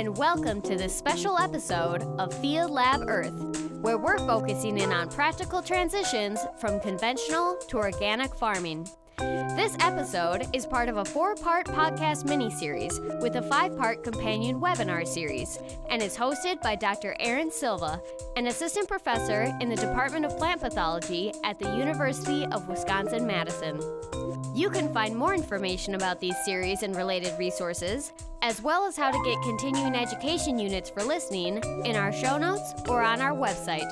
and welcome to this special episode of Field Lab Earth, where we're focusing in on practical transitions from conventional to organic farming. This episode is part of a 4-part podcast mini-series with a 5-part companion webinar series and is hosted by Dr. Erin Silva, an assistant professor in the Department of Plant Pathology at the University of Wisconsin-Madison. You can find more information about these series and related resources, as well as how to get continuing education units for listening, in our show notes or on our website,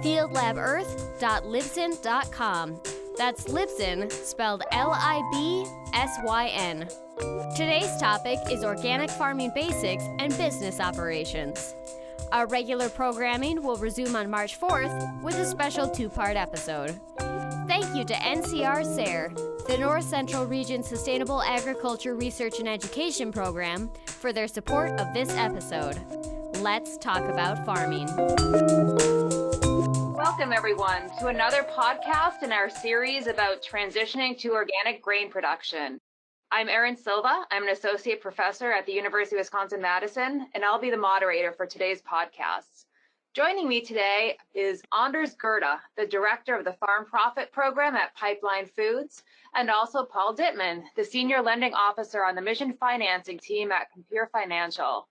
fieldlabearth.libsyn.com. That's Libsyn, spelled Libsyn. Today's topic is organic farming basics and business operations. Our regular programming will resume on March 4th with a special 2-part episode. Thank you to NCR SARE, the North Central Region Sustainable Agriculture Research and Education Program, for their support of this episode. Let's talk about farming. Welcome, everyone, to another podcast in our series about transitioning to organic grain production. I'm Erin Silva. I'm an associate professor at the University of Wisconsin-Madison, and I'll be the moderator for today's podcast. Joining me today is Anders Gurda, the director of the Farm Profit Program at Pipeline Foods, and also Paul Dietmann, the senior lending officer on the mission financing team at Compere Financial.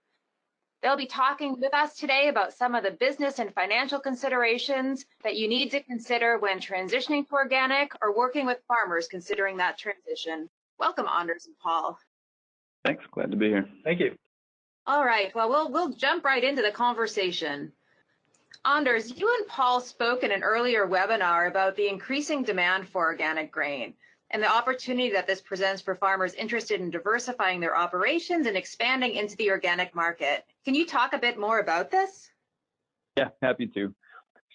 They'll be talking with us today about some of the business and financial considerations that you need to consider when transitioning to organic or working with farmers considering that transition. Welcome, Anders and Paul. Thanks. Glad to be here. Thank you. All right. Well, we'll jump right into the conversation. Anders, you and Paul spoke in an earlier webinar about the increasing demand for organic grain and the opportunity that this presents for farmers interested in diversifying their operations and expanding into the organic market. Can you talk a bit more about this? Yeah, happy to.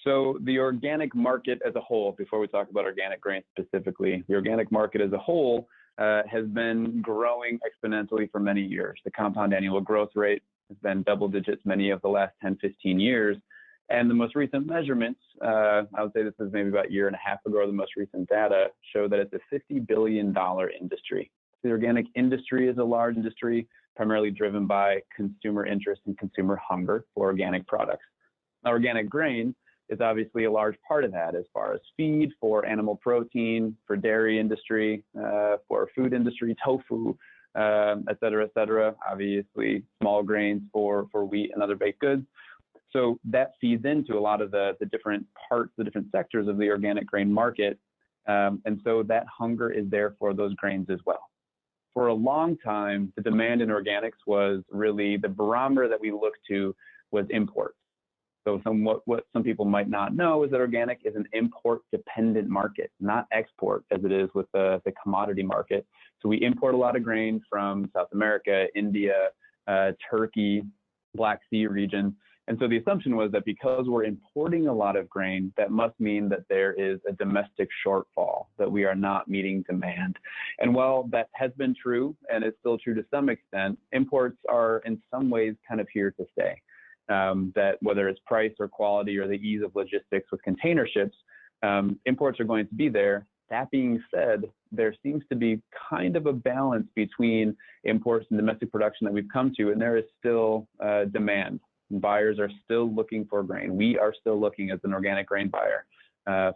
So the organic market as a whole, before we talk about organic grain specifically, the organic market as a whole has been growing exponentially for many years. The compound annual growth rate has been double digits many of the last 10, 15 years. And the most recent measurements, I would say this is maybe about a year and a half ago, the most recent data show that it's a $50 billion industry. The organic industry is a large industry, primarily driven by consumer interest and consumer hunger for organic products. Now, organic grain is obviously a large part of that as far as feed for animal protein, for dairy industry, for food industry, tofu, et cetera, obviously small grains for wheat and other baked goods. So that feeds into a lot of the different parts, the different sectors of the organic grain market. And so that hunger is there for those grains as well. For a long time, the demand in organics was really the barometer that we looked to was imports. So what some people might not know is that organic is an import-dependent market, not export as it is with the commodity market. So we import a lot of grain from South America, India, Turkey, Black Sea region. And so the assumption was that because we're importing a lot of grain, that must mean that there is a domestic shortfall, that we are not meeting demand. And while that has been true, and it's still true to some extent, imports are in some ways kind of here to stay. That whether it's price or quality or the ease of logistics with container ships, imports are going to be there. That being said, there seems to be kind of a balance between imports and domestic production that we've come to, and there is still demand. Buyers are still looking for grain. We are still looking as an organic grain buyer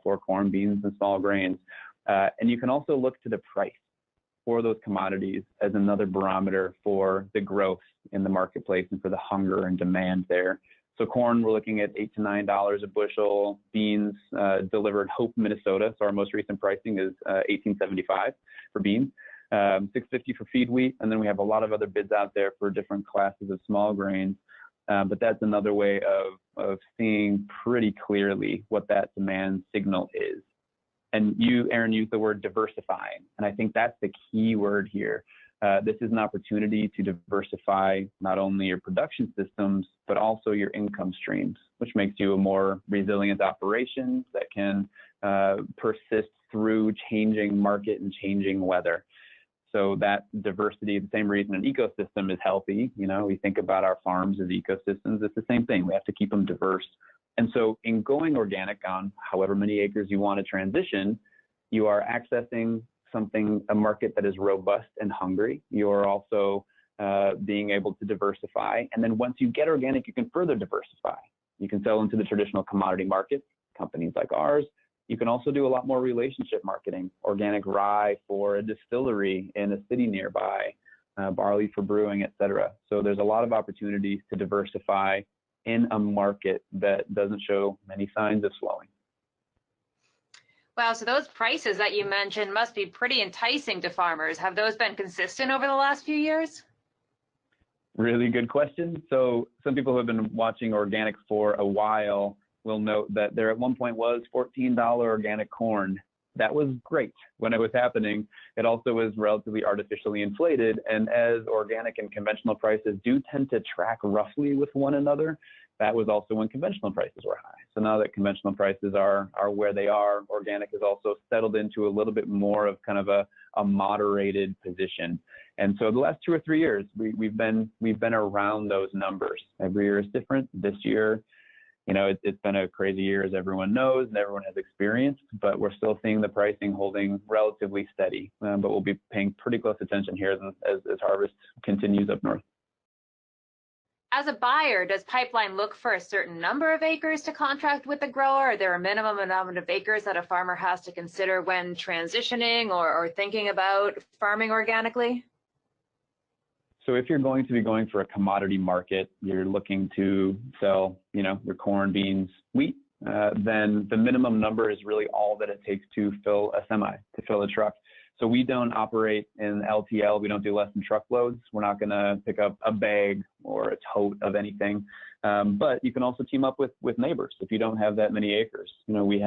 for corn, beans, and small grains. And you can also look to the price for those commodities as another barometer for the growth in the marketplace and for the hunger and demand there. So corn, we're looking at $8 to $9 a bushel. Beans delivered Hope, Minnesota. So our most recent pricing is $18.75 for beans, $6.50 for feed wheat. And then we have a lot of other bids out there for different classes of small grains. But that's another way of seeing pretty clearly what that demand signal is. And you, Erin, used the word diversifying. And I think that's the key word here. This is an opportunity to diversify not only your production systems, but also your income streams, which makes you a more resilient operation that can persist through changing market and changing weather. So that diversity, the same reason an ecosystem is healthy, we think about our farms as ecosystems. It's the same thing. We have to keep them diverse. And so in going organic on however many acres you want to transition, you are accessing a market that is robust and hungry. You are also being able to diversify. And then once you get organic, you can further diversify. You can sell into the traditional commodity market, companies like ours. You can also do a lot more relationship marketing, organic rye for a distillery in a city nearby, barley for brewing, et cetera. So there's a lot of opportunities to diversify in a market that doesn't show many signs of slowing. Wow, so those prices that you mentioned must be pretty enticing to farmers. Have those been consistent over the last few years? Really good question. So some people who have been watching organic for a while will note that there at one point was $14 organic corn. That was great when it was happening. It also was relatively artificially inflated. And as organic and conventional prices do tend to track roughly with one another, that was also when conventional prices were high. So now that conventional prices are where they are, organic has also settled into a little bit more of kind of a moderated position. And so the last 2 or 3 years, we've been around those numbers. Every year is different. This year, you know, it's been a crazy year, as everyone knows and everyone has experienced, but we're still seeing the pricing holding relatively steady. But we'll be paying pretty close attention here as harvest continues up north. As a buyer, does Pipeline look for a certain number of acres to contract with the grower? Are there a minimum amount of acres that a farmer has to consider when transitioning or thinking about farming organically? So if you're going to be going for a commodity market, you're looking to sell, you know, your corn, beans, wheat, then the minimum number is really all that it takes to fill a semi, to fill a truck. So we don't operate in LTL. We don't do less than truckloads. We're not going to pick up a bag or a tote of anything. But you can also team up with neighbors if you don't have that many acres. You know, we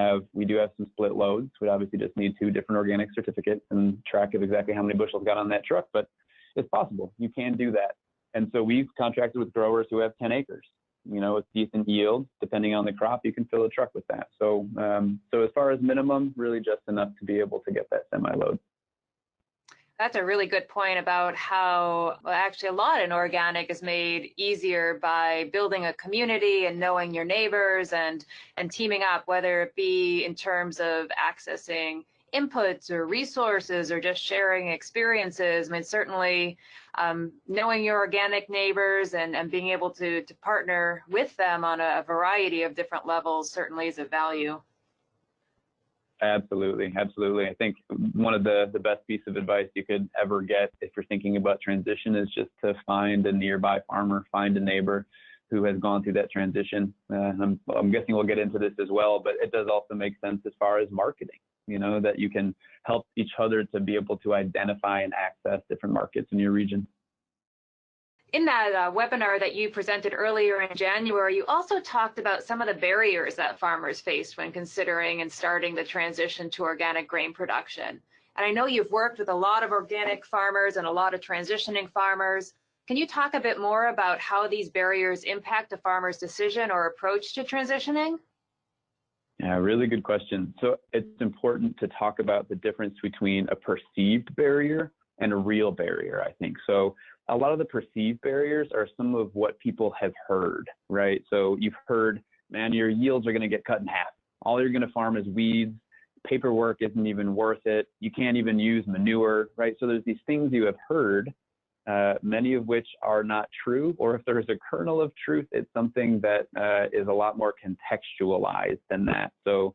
do have some split loads. We obviously just need 2 different organic certificates and track of exactly how many bushels got on that truck. But it's possible. You can do that. And so we've contracted with growers who have 10 acres. You know, with decent yield, depending on the crop, you can fill a truck with that. So, so as far as minimum, really just enough to be able to get that semi-load. That's a really good point about how, well, actually a lot in organic is made easier by building a community and knowing your neighbors and teaming up, whether it be in terms of accessing inputs or resources or just sharing experiences. I mean, certainly knowing your organic neighbors and being able to partner with them on a variety of different levels certainly is of value. Absolutely. Absolutely. I think one of the best piece of advice you could ever get if you're thinking about transition is just to find a nearby farmer, find a neighbor who has gone through that transition. I'm guessing we'll get into this as well, but it does also make sense as far as marketing, you know, that you can help each other to be able to identify and access different markets in your region. In that webinar that you presented earlier in January, you also talked about some of the barriers that farmers faced when considering and starting the transition to organic grain production. And I know you've worked with a lot of organic farmers and a lot of transitioning farmers. Can you talk a bit more about how these barriers impact a farmer's decision or approach to transitioning? Yeah, really good question. So it's important to talk about the difference between a perceived barrier and a real barrier, I think. So a lot of the perceived barriers are some of what people have heard, right? So you've heard, man, your yields are going to get cut in half. All you're going to farm is weeds. Paperwork isn't even worth it. You can't even use manure, right? So there's these things you have heard, many of which are not true, or if there's a kernel of truth, it's something that is a lot more contextualized than that. So,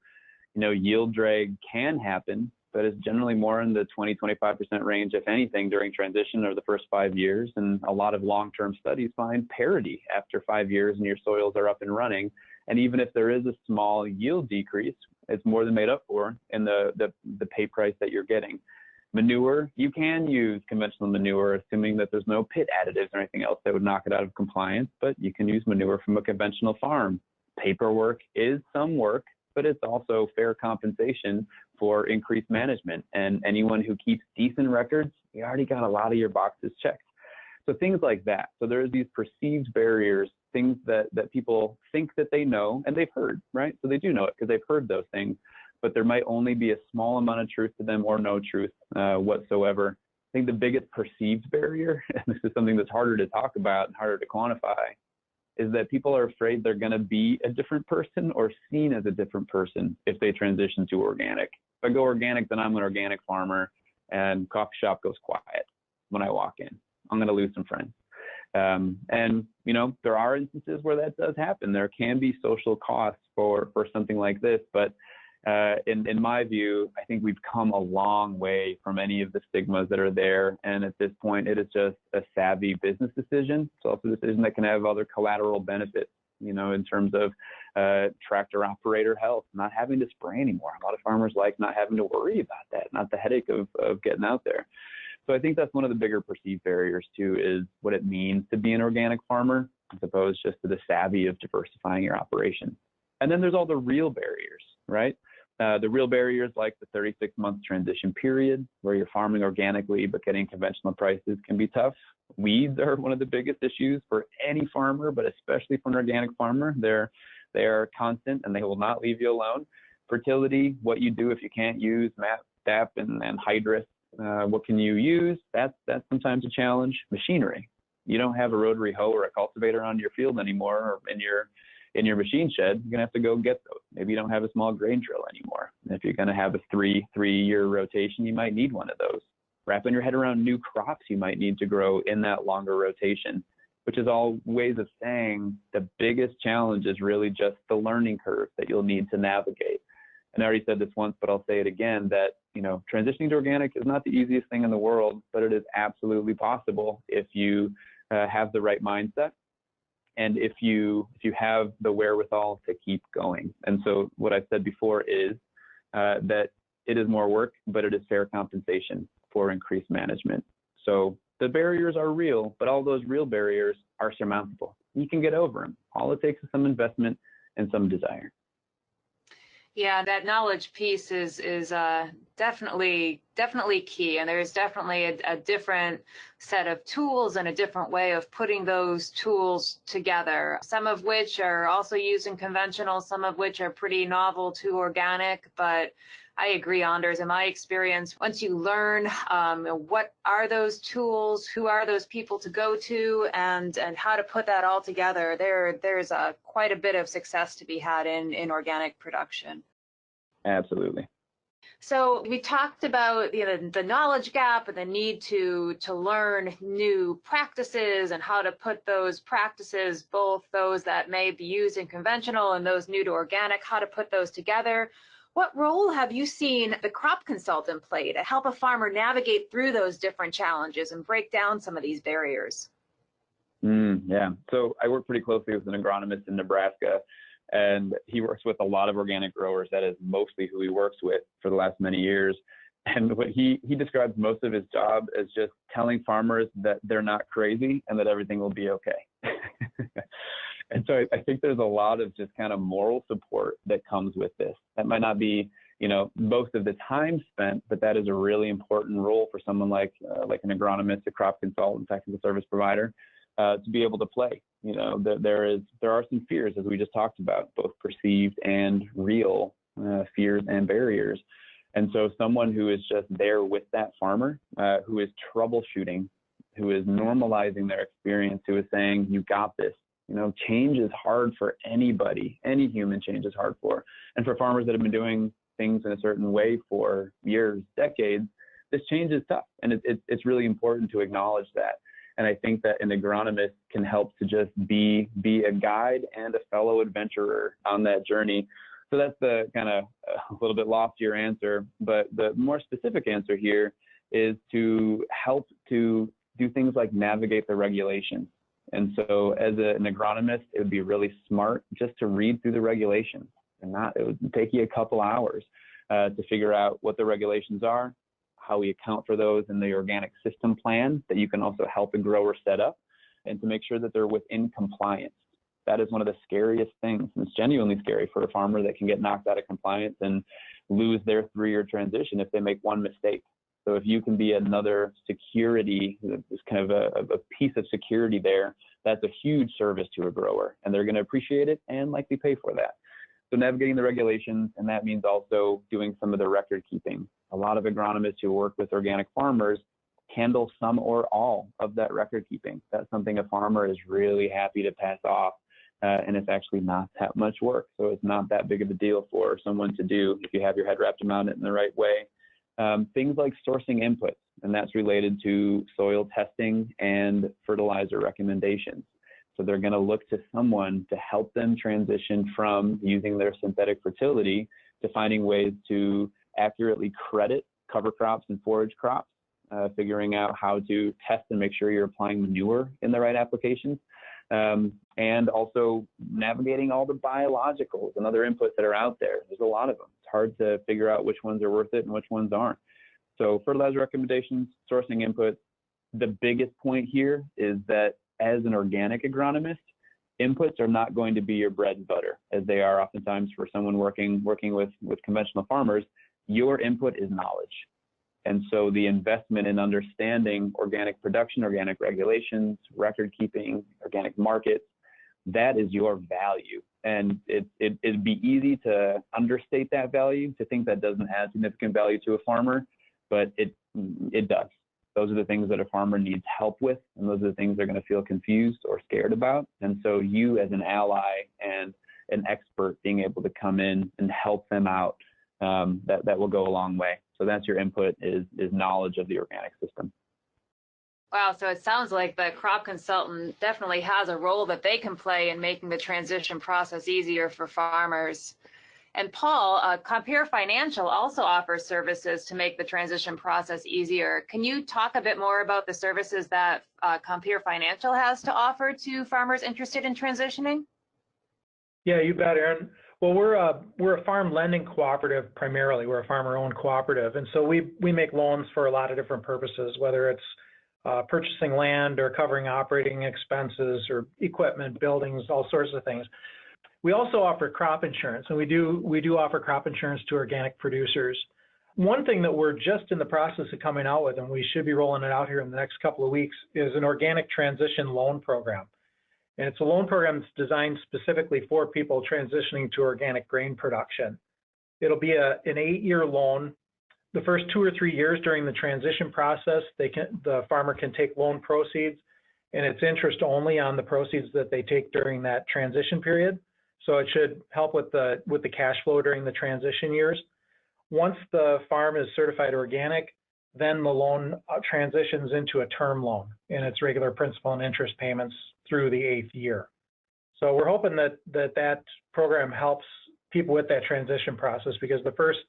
you know, yield drag can happen, but it's generally more in the 20-25% range, if anything, during transition or the first 5 years. And a lot of long-term studies find parity after 5 years and your soils are up and running. And even if there is a small yield decrease, it's more than made up for in the pay price that you're getting. Manure, you can use conventional manure, assuming that there's no pit additives or anything else that would knock it out of compliance, but you can use manure from a conventional farm. Paperwork is some work, but it's also fair compensation for increased management. And anyone who keeps decent records, you already got a lot of your boxes checked. So things like that. So there's these perceived barriers, things that people think that they know and they've heard, right? So they do know it because they've heard those things, but there might only be a small amount of truth to them or no truth whatsoever. I think the biggest perceived barrier, and this is something that's harder to talk about and harder to quantify, is that people are afraid they're going to be a different person or seen as a different person if they transition to organic. If I go organic, then I'm an organic farmer and coffee shop goes quiet when I walk in. I'm going to lose some friends. And, there are instances where that does happen. There can be social costs for something like this, but in my view, I think we've come a long way from any of the stigmas that are there. And at this point, it is just a savvy business decision. It's also a decision that can have other collateral benefits, in terms of tractor operator health, not having to spray anymore. A lot of farmers like not having to worry about that, not the headache of getting out there. So I think that's one of the bigger perceived barriers too, is what it means to be an organic farmer, as opposed just to the savvy of diversifying your operation. And then there's all the real barriers, right? The real barriers like the 36-month transition period where you're farming organically but getting conventional prices can be tough. Weeds are one of the biggest issues for any farmer, but especially for an organic farmer. They are constant and they will not leave you alone. Fertility, what you do if you can't use MAP, DAP, and Hydrus. What can you use? That's sometimes a challenge. Machinery. You don't have a rotary hoe or a cultivator on your field anymore, or in your machine shed. You're gonna have to go get those. Maybe you don't have a small grain drill anymore. And if you're gonna have a three-year rotation, you might need one of those. Wrapping your head around new crops you might need to grow in that longer rotation, which is all ways of saying the biggest challenge is really just the learning curve that you'll need to navigate. And I already said this once, but I'll say it again, that transitioning to organic is not the easiest thing in the world, but it is absolutely possible if you have the right mindset and if you have the wherewithal to keep going. And so what I've said before is that it is more work, but it is fair compensation for increased management. So the barriers are real, but all those real barriers are surmountable. You can get over them. All it takes is some investment and some desire. Yeah, that knowledge piece is definitely key, and there's definitely a different set of tools and a different way of putting those tools together, some of which are also used in conventional, some of which are pretty novel to organic. But I agree, Anders, in my experience, once you learn what are those tools, who are those people to go to, and how to put that all together, there's quite a bit of success to be had in organic production. Absolutely. So we talked about the knowledge gap and the need to learn new practices and how to put those practices, both those that may be used in conventional and those new to organic, how to put those together. What role have you seen the crop consultant play to help a farmer navigate through those different challenges and break down some of these barriers? Yeah, so I work pretty closely with an agronomist in Nebraska, and he works with a lot of organic growers. That is mostly who he works with for the last many years. And what he describes most of his job as just telling farmers that they're not crazy and that everything will be okay. And so I think there's a lot of just kind of moral support that comes with this. That might not be, most of the time spent, but that is a really important role for someone like an agronomist, a crop consultant, technical service provider, to be able to play. There are some fears, as we just talked about, both perceived and real fears and barriers. And so someone who is just there with that farmer, who is troubleshooting, who is normalizing their experience, who is saying, you got this. Change is hard for anybody. Any human change is hard for. And for farmers that have been doing things in a certain way for years, decades, this change is tough. And it's really important to acknowledge that. And I think that an agronomist can help to just be a guide and a fellow adventurer on that journey. So that's the kind of a little bit loftier answer. But the more specific answer here is to help to do things like navigate the regulations. And so as an agronomist, it would be really smart just to read through the regulations. It would take you a couple hours to figure out what the regulations are, how we account for those in the organic system plan that you can also help a grower set up, and to make sure that they're within compliance. That is one of the scariest things. And it's genuinely scary for a farmer that can get knocked out of compliance and lose their 3-year transition if they make one mistake. So if you can be another security, this kind of a piece of security there, that's a huge service to a grower, and they're going to appreciate it and likely pay for that. So navigating the regulations, and that means also doing some of the record keeping. A lot of agronomists who work with organic farmers handle some or all of that record keeping. That's something a farmer is really happy to pass off, and it's actually not that much work. So it's not that big of a deal for someone to do if you have your head wrapped around it in the right way. Things like sourcing inputs. and that's related to soil testing and fertilizer recommendations. So they're going to look to someone to help them transition from using their synthetic fertility to finding ways to accurately credit cover crops and forage crops, figuring out how to test and make sure you're applying manure in the right applications, and also navigating all the biologicals and other inputs that are out there. There's a lot of them. It's hard to figure out which ones are worth it and which ones aren't. So fertilizer recommendations, sourcing inputs. The biggest point here is that as an organic agronomist, inputs are not going to be your bread and butter, as they are oftentimes for someone working with conventional farmers. Your input is knowledge. And so the investment in understanding organic production, organic regulations, record keeping, organic markets, that is your value. And it'd be easy to understate that value, to think that doesn't add significant value to a farmer, but it does. Those are the things that a farmer needs help with, and those are the things they're going to feel confused or scared about. And so you as an ally and an expert being able to come in and help them out, that will go a long way. So that's your input, is knowledge of the organic system. Wow, so it sounds like the crop consultant definitely has a role that they can play in making the transition process easier for farmers. And Paul, Compere Financial also offers services to make the transition process easier. Can you talk a bit more about the services that Compere Financial has to offer to farmers interested in transitioning? Yeah, you bet, Erin. Well, we're a farm lending cooperative primarily. We're a farmer-owned cooperative, and so we make loans for a lot of different purposes, whether it's purchasing land or covering operating expenses or equipment, buildings, all sorts of things. We also offer crop insurance, and we do offer crop insurance to organic producers. One thing that we're just in the process of coming out with, and we should be rolling it out here in the next couple of weeks, is an organic transition loan program. And it's a loan program that's designed specifically for people transitioning to organic grain production. It'll be an 8-year loan. The first 2 or 3 years during the transition process, the farmer can take loan proceeds, and it's interest only on the proceeds that they take during that transition period. So it should help with the cash flow during the transition years. Once the farm is certified organic, then the loan transitions into a term loan, and it's regular principal and interest payments through the 8th year. So we're hoping that program helps people with that transition process, because the first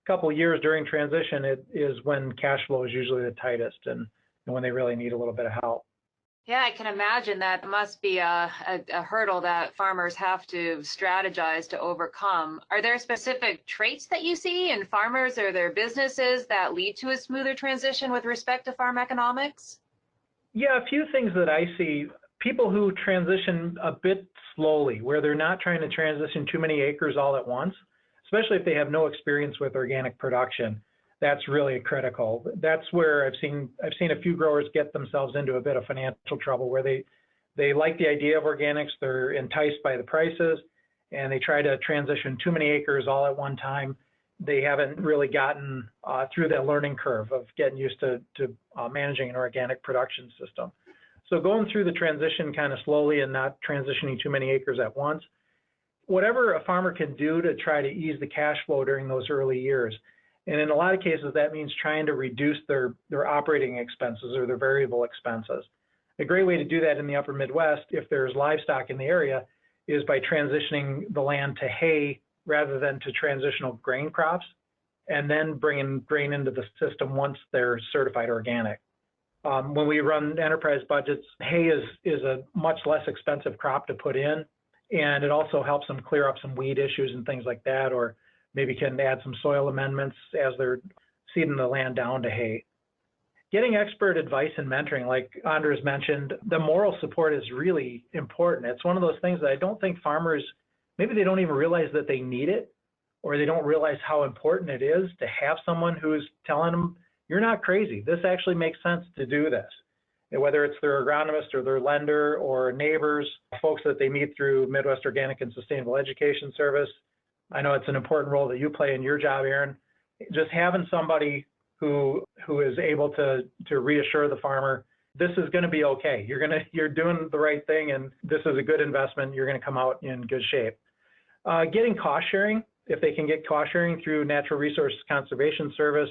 couple of years during transition, it is when cash flow is usually the tightest and when they really need a little bit of help. Yeah, I can imagine that must be a hurdle that farmers have to strategize to overcome. Are there specific traits that you see in farmers or their businesses that lead to a smoother transition with respect to farm economics? Yeah, a few things that I see. People who transition a bit slowly, where they're not trying to transition too many acres all at once, especially if they have no experience with organic production. That's really critical. That's where I've seen a few growers get themselves into a bit of financial trouble, where they like the idea of organics, they're enticed by the prices, and they try to transition too many acres all at one time. They haven't really gotten through that learning curve of getting used to managing an organic production system. So going through the transition kind of slowly and not transitioning too many acres at once. Whatever a farmer can do to try to ease the cash flow during those early years. And in a lot of cases, that means trying to reduce their operating expenses or their variable expenses. A great way to do that in the upper Midwest, if there's livestock in the area, is by transitioning the land to hay rather than to transitional grain crops, and then bringing grain into the system once they're certified organic. When we run enterprise budgets, hay is a much less expensive crop to put in, and it also helps them clear up some weed issues and things like that, or maybe can add some soil amendments as they're seeding the land down to hay. Getting expert advice and mentoring, like Andres mentioned, the moral support is really important. It's one of those things that I don't think farmers, maybe they don't even realize that they need it, or they don't realize how important it is to have someone who's telling them, you're not crazy. This actually makes sense to do this. And whether it's their agronomist or their lender or neighbors, folks that they meet through Midwest Organic and Sustainable Education Service. I know it's an important role that you play in your job, Erin. Just having somebody who is able to reassure the farmer, this is going to be okay. You're doing the right thing, and this is a good investment. You're going to come out in good shape. Getting cost sharing, if they can get cost sharing through Natural Resource Conservation Service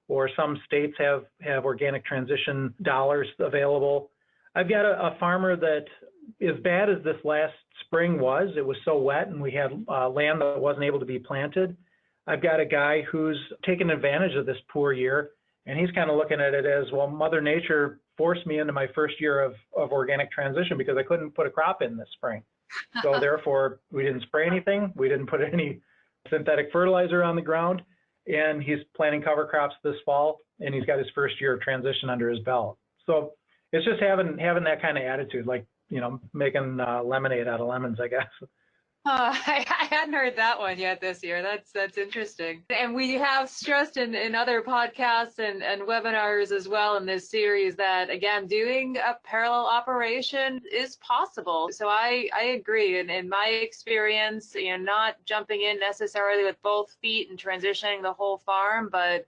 or some states have organic transition dollars available. I've got a farmer that, as bad as this last spring was, it was so wet and we had land that wasn't able to be planted. I've got a guy who's taken advantage of this poor year, and he's kind of looking at it as, well, Mother Nature forced me into my first year of organic transition because I couldn't put a crop in this spring. So therefore, we didn't spray anything. We didn't put any synthetic fertilizer on the ground, and he's planting cover crops this fall, and he's got his first year of transition under his belt. So it's just having that kind of attitude, like, making lemonade out of lemons, I guess. I hadn't heard that one yet this year. That's interesting. And we have stressed in other podcasts and webinars as well in this series that, again, doing a parallel operation is possible. So I agree. And in my experience, not jumping in necessarily with both feet and transitioning the whole farm, but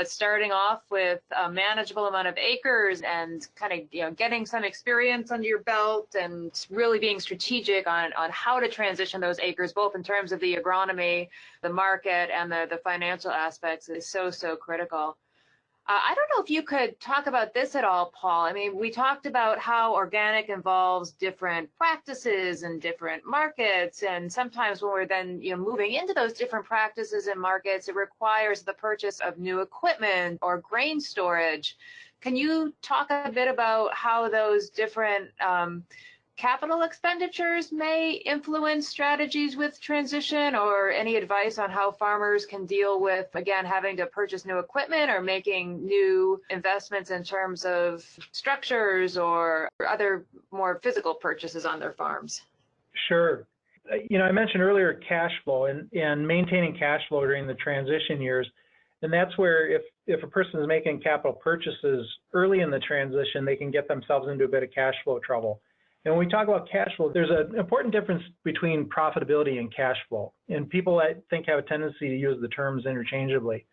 starting off with a manageable amount of acres and kind of getting some experience under your belt and really being strategic on how to transition those acres, both in terms of the agronomy, the market, and the financial aspects is so critical. I don't know if you could talk about this at all, Paul. I mean, we talked about how organic involves different practices and different markets, and sometimes when we're then moving into those different practices and markets, it requires the purchase of new equipment or grain storage. Can you talk a bit about how those different capital expenditures may influence strategies with transition, or any advice on how farmers can deal with, again, having to purchase new equipment or making new investments in terms of structures or other more physical purchases on their farms? Sure. I mentioned earlier cash flow and maintaining cash flow during the transition years. And that's where if a person is making capital purchases early in the transition, they can get themselves into a bit of cash flow trouble. And when we talk about cash flow, there's an important difference between profitability and cash flow. And people, I think, have a tendency to use the terms interchangeably.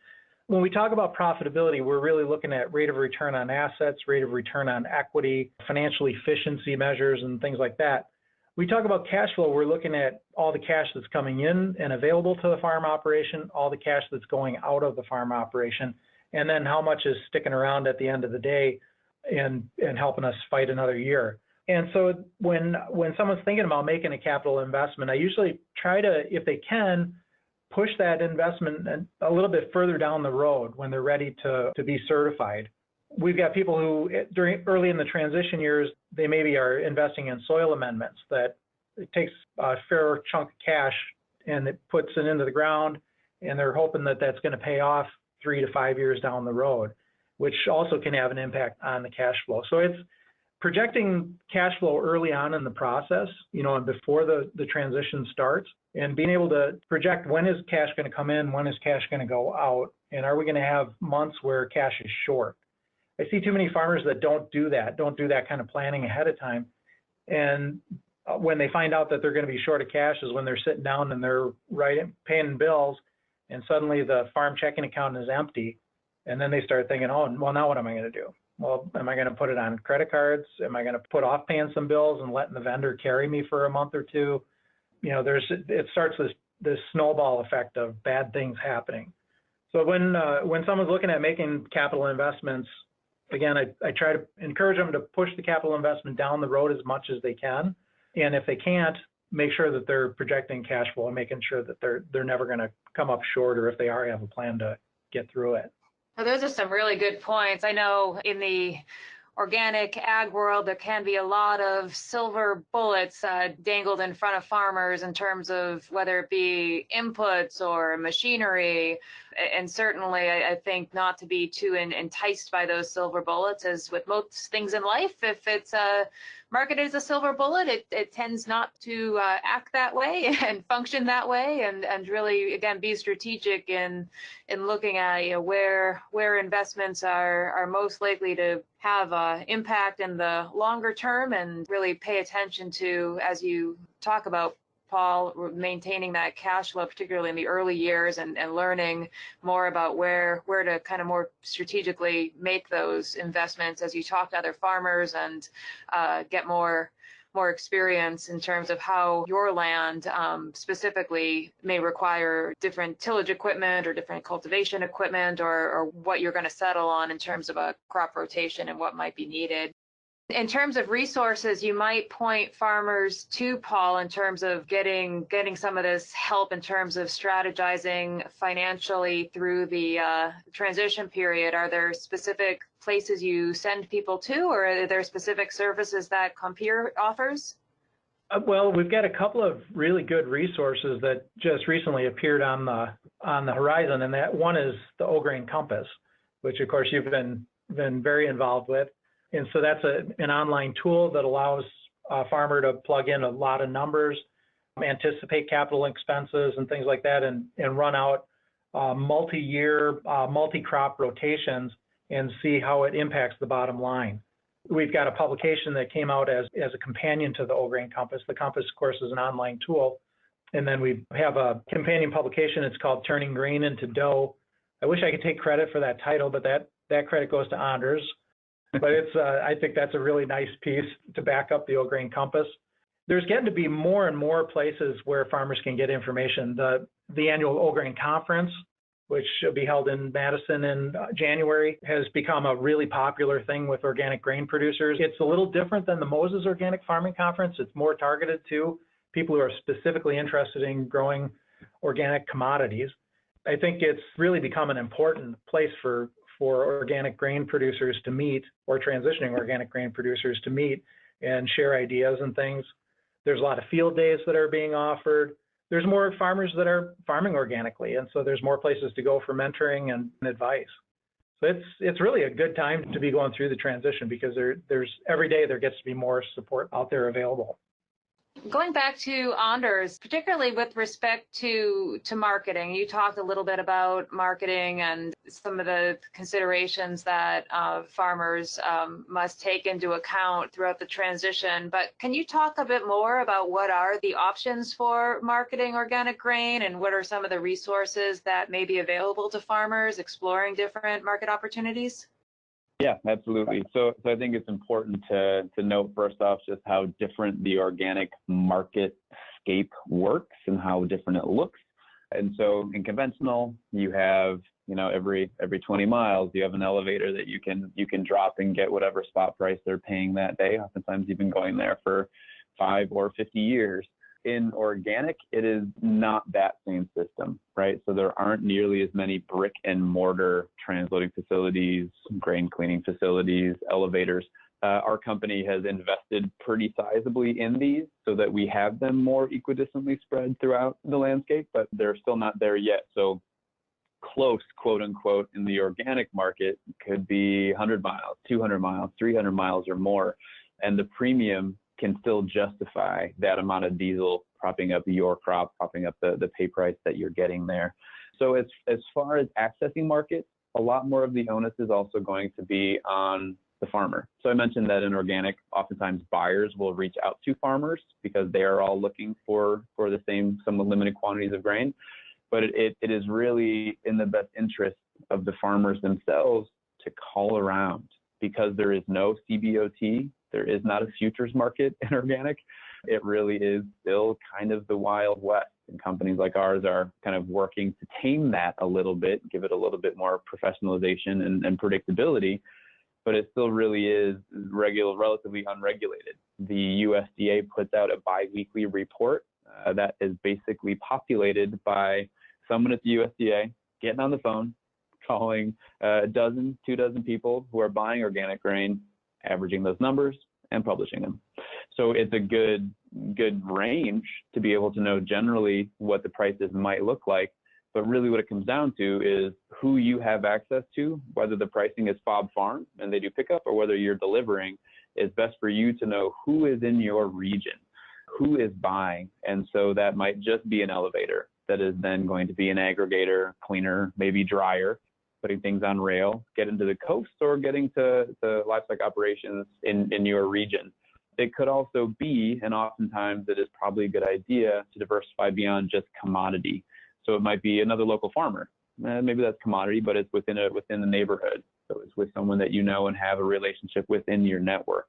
When we talk about profitability, we're really looking at rate of return on assets, rate of return on equity, financial efficiency measures, and things like that. We talk about cash flow, we're looking at all the cash that's coming in and available to the farm operation, all the cash that's going out of the farm operation, and then how much is sticking around at the end of the day and helping us fight another year. And so when someone's thinking about making a capital investment, I usually try to, if they can, push that investment a little bit further down the road when they're ready to be certified. We've got people who, early in the transition years, they maybe are investing in soil amendments that it takes a fair chunk of cash and it puts it into the ground, and they're hoping that that's going to pay off 3 to 5 years down the road, which also can have an impact on the cash flow. So it's projecting cash flow early on in the process, and before the transition starts, and being able to project when is cash going to come in, when is cash going to go out, and are we going to have months where cash is short? I see too many farmers that don't do that kind of planning ahead of time. And when they find out that they're going to be short of cash is when they're sitting down and they're paying bills, and suddenly the farm checking account is empty. And then they start thinking, oh, well, now what am I going to do? Well, am I going to put it on credit cards? Am I going to put off paying some bills and letting the vendor carry me for a month or two? It starts this snowball effect of bad things happening. So when someone's looking at making capital investments, again, I try to encourage them to push the capital investment down the road as much as they can. And if they can't, make sure that they're projecting cash flow and making sure that they're never going to come up short, or if they are, have a plan to get through it. Well, those are some really good points. I know in the organic ag world, there can be a lot of silver bullets dangled in front of farmers in terms of whether it be inputs or machinery. And certainly, I think not to be too enticed by those silver bullets, as with most things in life. If it's marketed as a silver bullet, it tends not to act that way and function that way, and really, again, be strategic in looking at where investments are most likely to have impact in the longer term, and really pay attention to, as you talk about, Paul, maintaining that cash flow, particularly in the early years, and learning more about where to kind of more strategically make those investments as you talk to other farmers and get more more experience in terms of how your land specifically may require different tillage equipment or different cultivation equipment, or what you're going to settle on in terms of a crop rotation and what might be needed. In terms of resources, you might point farmers to Paul in terms of getting some of this help in terms of strategizing financially through the transition period. Are there specific places you send people to, or are there specific services that Compeer offers? Well, we've got a couple of really good resources that just recently appeared on the horizon, and that one is the O-Grain Compass, which of course you've been very involved with. And so that's an online tool that allows a farmer to plug in a lot of numbers, anticipate capital expenses and things like that, and run out multi-year, multi-crop rotations and see how it impacts the bottom line. We've got a publication that came out as a companion to the O-Grain Compass. The Compass, of course, is an online tool. And then we have a companion publication. It's called Turning Grain into Dough. I wish I could take credit for that title, but that credit goes to Anders. But I think that's a really nice piece to back up the O-Grain Compass. There's getting to be more and more places where farmers can get information. The annual O-Grain Conference, which will be held in Madison in January, has become a really popular thing with organic grain producers. It's a little different than the Moses Organic Farming Conference. It's more targeted to people who are specifically interested in growing organic commodities. I think it's really become an important place for organic grain producers to meet, or transitioning organic grain producers to meet and share ideas and things. There's a lot of field days that are being offered. There's more farmers that are farming organically, and so there's more places to go for mentoring and advice. So it's really a good time to be going through the transition, because there's every day there gets to be more support out there available. Going back to Anders, particularly with respect to marketing, you talked a little bit about marketing and some of the considerations that farmers must take into account throughout the transition. But can you talk a bit more about what are the options for marketing organic grain, and what are some of the resources that may be available to farmers exploring different market opportunities? Yeah, absolutely. So I think it's important to note first off just how different the organic market scape works and how different it looks. And so in conventional, you have, every 20 miles, you have an elevator that you can drop and get whatever spot price they're paying that day. Oftentimes you've been going there for 5 or 50 years. In organic, it is not that same system, right? So there aren't nearly as many brick and mortar transloading facilities, grain cleaning facilities, elevators. Our company has invested pretty sizably in these so that we have them more equidistantly spread throughout the landscape, but they're still not there yet. So close, quote unquote, in the organic market could be 100 miles, 200 miles, 300 miles or more. And the premium can still justify that amount of diesel propping up your crop, propping up the pay price that you're getting there. So as far as accessing markets, a lot more of the onus is also going to be on the farmer. So I mentioned that in organic, oftentimes buyers will reach out to farmers because they are all looking for the same, somewhat limited quantities of grain. But it is really in the best interest of the farmers themselves to call around, because there is no CBOT. There is not a futures market in organic. It really is still kind of the Wild West, and companies like ours are kind of working to tame that a little bit, give it a little bit more professionalization and predictability, but it still really is relatively unregulated. The USDA puts out a biweekly report that is basically populated by someone at the USDA getting on the phone, calling a dozen, 24 people who are buying organic grain, averaging those numbers and publishing them. So it's a good range to be able to know generally what the prices might look like. But really what it comes down to is who you have access to, whether the pricing is Fob Farm and they do pickup, or whether you're delivering. It's best for you to know who is in your region, who is buying. And so that might just be an elevator that is then going to be an aggregator, cleaner, maybe dryer, putting things on rail, getting to the coast, or getting to livestock operations in your region. It could also be, and oftentimes it is probably a good idea, to diversify beyond just commodity. So it might be another local farmer. Maybe that's commodity, but it's within the neighborhood. So it's with someone that you know and have a relationship within your network.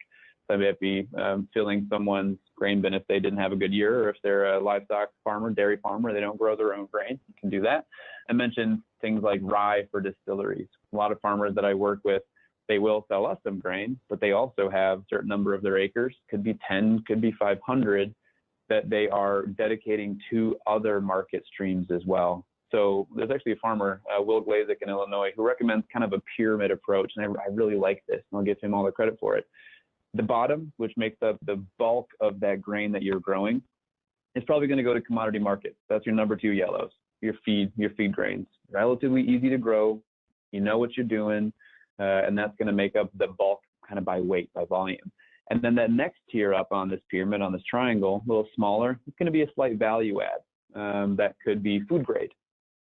That might be filling someone's grain bin if they didn't have a good year, or if they're a livestock farmer, dairy farmer, they don't grow their own grain, you can do that. I mentioned things like rye for distilleries. A lot of farmers that I work with, they will sell us some grain, but they also have a certain number of their acres, could be 10, could be 500, that they are dedicating to other market streams as well. So there's actually a farmer, Will Glazik in Illinois, who recommends kind of a pyramid approach, and I really like this, and I'll give him all the credit for it. The bottom, which makes up the bulk of that grain that you're growing, is probably going to go to commodity markets. That's your number 2 yellows, your feed grains. Relatively easy to grow, you know what you're doing, and that's going to make up the bulk kind of by weight, by volume. And then that next tier up on this pyramid, on this triangle, a little smaller, it's going to be a slight value add. That could be food grade.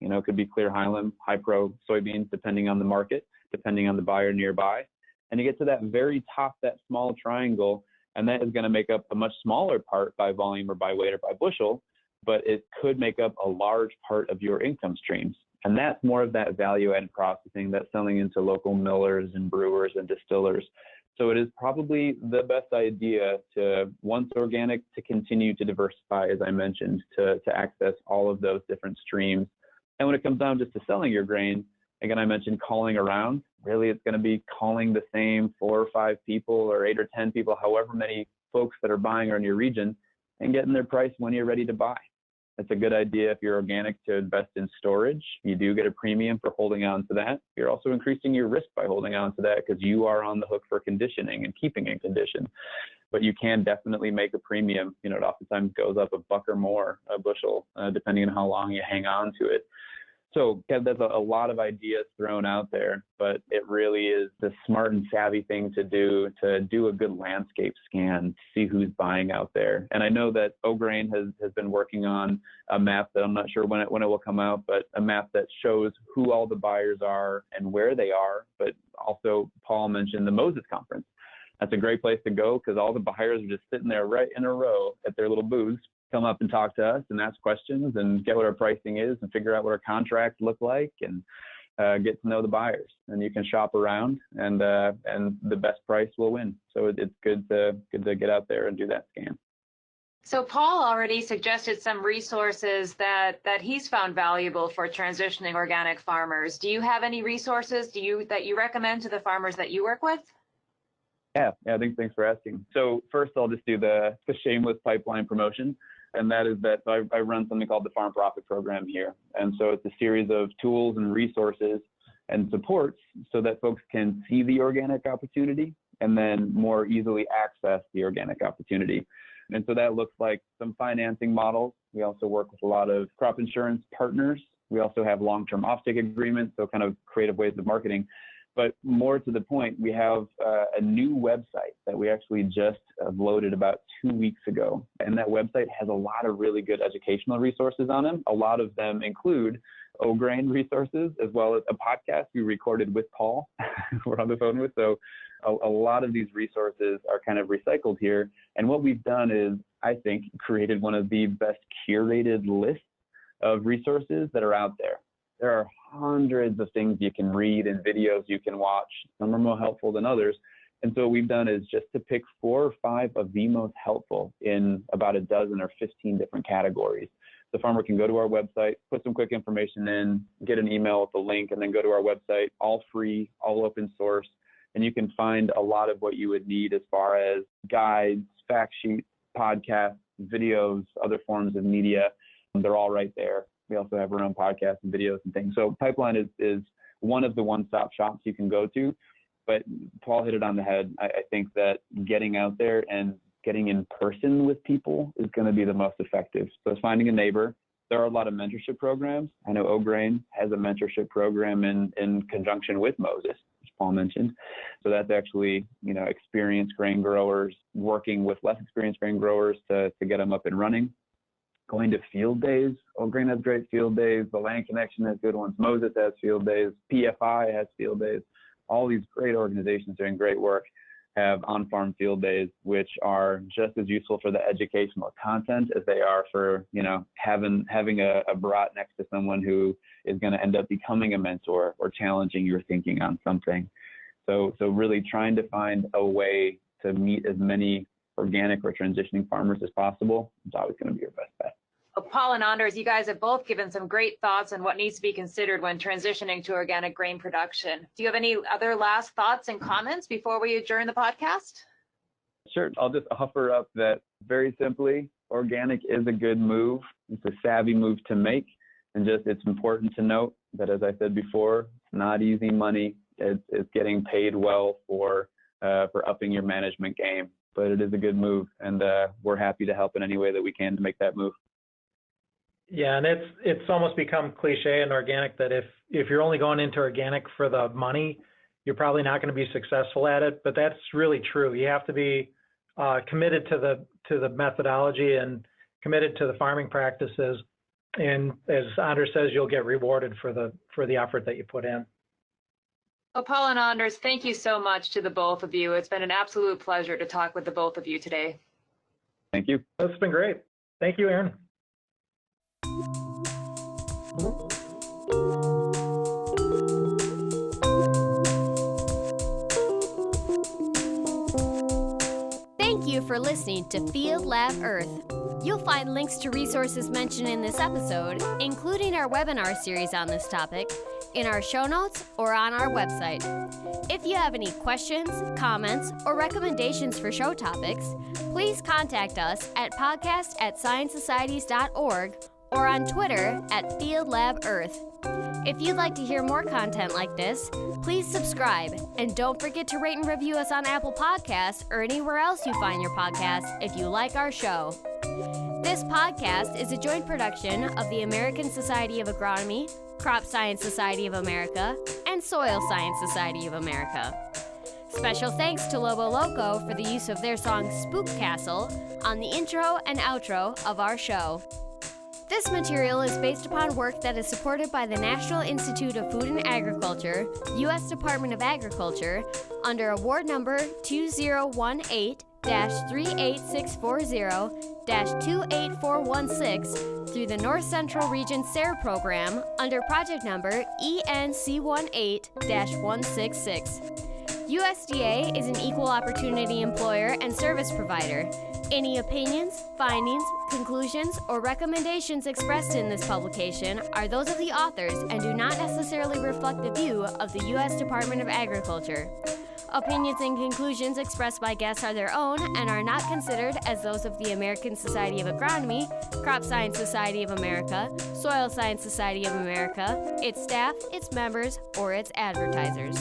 You know, it could be clear Highland, high pro soybeans, depending on the market, depending on the buyer nearby. And you get to that very top, that small triangle, and that is going to make up a much smaller part by volume or by weight or by bushel, but it could make up a large part of your income streams. And that's more of that value-added processing, that's selling into local millers and brewers and distillers. So it is probably the best idea to, once organic, to continue to diversify, as I mentioned, to access all of those different streams. And when it comes down just to selling your grain, again, I mentioned calling around. Really, it's going to be calling the same 4 or 5 people or 8 or 10 people, however many folks that are buying are in your region, and getting their price when you're ready to buy. It's a good idea if you're organic to invest in storage. You do get a premium for holding on to that. You're also increasing your risk by holding on to that because you are on the hook for conditioning and keeping in condition. But you can definitely make a premium. You know, it oftentimes goes up $1 or more a bushel, depending on how long you hang on to it. So there's a lot of ideas thrown out there, but it really is the smart and savvy thing to do a good landscape scan, to see who's buying out there. And I know that O'Grain has been working on a map that I'm not sure when it will come out, but a map that shows who all the buyers are and where they are. But also, Paul mentioned the Moses Conference. That's a great place to go because all the buyers are just sitting there right in a row at their little booths. Come up and talk to us and ask questions and get what our pricing is and figure out what our contracts look like and get to know the buyers. And you can shop around and the best price will win. So it's good to get out there and do that scan. So Paul already suggested some resources that he's found valuable for transitioning organic farmers. Do you have any resources that you recommend to the farmers that you work with? Yeah, thanks for asking. So first I'll just do the shameless pipeline promotion. And that is that I run something called the Farm Profit Program here. And so it's a series of tools and resources and supports so that folks can see the organic opportunity and then more easily access the organic opportunity. And so that looks like some financing models. We also work with a lot of crop insurance partners. We also have long-term offtake agreements, so kind of creative ways of marketing. But more to the point, we have a new website that we actually just loaded about 2 weeks ago. And that website has a lot of really good educational resources on them. A lot of them include O'Grain resources, as well as a podcast we recorded with Paul, we're on the phone with. So a lot of these resources are kind of recycled here. And what we've done is, I think, created one of the best curated lists of resources that are out there. There are hundreds of things you can read and videos you can watch. Some are more helpful than others. And so what we've done is just to pick 4 or 5 of the most helpful in about a dozen or 15 different categories. The farmer can go to our website, put some quick information in, get an email with the link, and then go to our website, all free, all open source. And you can find a lot of what you would need as far as guides, fact sheets, podcasts, videos, other forms of media. They're all right there. We also have our own podcasts and videos and things. So Pipeline is one of the one-stop shops you can go to. But Paul hit it on the head. I think that getting out there and getting in person with people is going to be the most effective. So it's finding a neighbor. There are a lot of mentorship programs. I know O'Grain has a mentorship program in conjunction with Moses, which Paul mentioned. So that's actually, experienced grain growers working with less experienced grain growers to get them up and running. Going to field days. O'Grain has great field days. The Land Connection has good ones. Moses has field days. PFI has field days. All these great organizations doing great work have on-farm field days, which are just as useful for the educational content as they are for, having a brat next to someone who is going to end up becoming a mentor or challenging your thinking on something. So really trying to find a way to meet as many organic or transitioning farmers as possible, it's always going to be your best bet. Well, Paul and Anders, you guys have both given some great thoughts on what needs to be considered when transitioning to organic grain production. Do you have any other last thoughts and comments before we adjourn the podcast? Sure. I'll just offer up that very simply, organic is a good move. It's a savvy move to make. And just it's important to note that, as I said before, it's not easy money. It's getting paid well for upping your management game. But it is a good move, and we're happy to help in any way that we can to make that move. Yeah, and it's almost become cliche in organic that if you're only going into organic for the money, you're probably not going to be successful at it. But that's really true. You have to be committed to the methodology and committed to the farming practices. And as Anders says, you'll get rewarded for the effort that you put in. Well, Paul and Anders, thank you so much to the both of you. It's been an absolute pleasure to talk with the both of you today. Thank you. It's been great. Thank you, Erin. Thank you for listening to Field Lab Earth. You'll find links to resources mentioned in this episode, including our webinar series on this topic, in our show notes or on our website. If you have any questions, comments, or recommendations for show topics, please contact us at podcast@sciencesocieties.org or on Twitter @FieldLabEarth. If you'd like to hear more content like this, please subscribe, and don't forget to rate and review us on Apple Podcasts or anywhere else you find your podcasts if you like our show. This podcast is a joint production of the American Society of Agronomy, Crop Science Society of America, and Soil Science Society of America. Special thanks to Lobo Loco for the use of their song Spook Castle on the intro and outro of our show. This material is based upon work that is supported by the National Institute of Food and Agriculture, U.S. Department of Agriculture, under Award Number 2018-38640-28416 through the North Central Region SARE program under Project Number ENC18-166. USDA is an equal opportunity employer and service provider. Any opinions, findings, conclusions, or recommendations expressed in this publication are those of the authors and do not necessarily reflect the view of the U.S. Department of Agriculture. Opinions and conclusions expressed by guests are their own and are not considered as those of the American Society of Agronomy, Crop Science Society of America, Soil Science Society of America, its staff, its members, or its advertisers.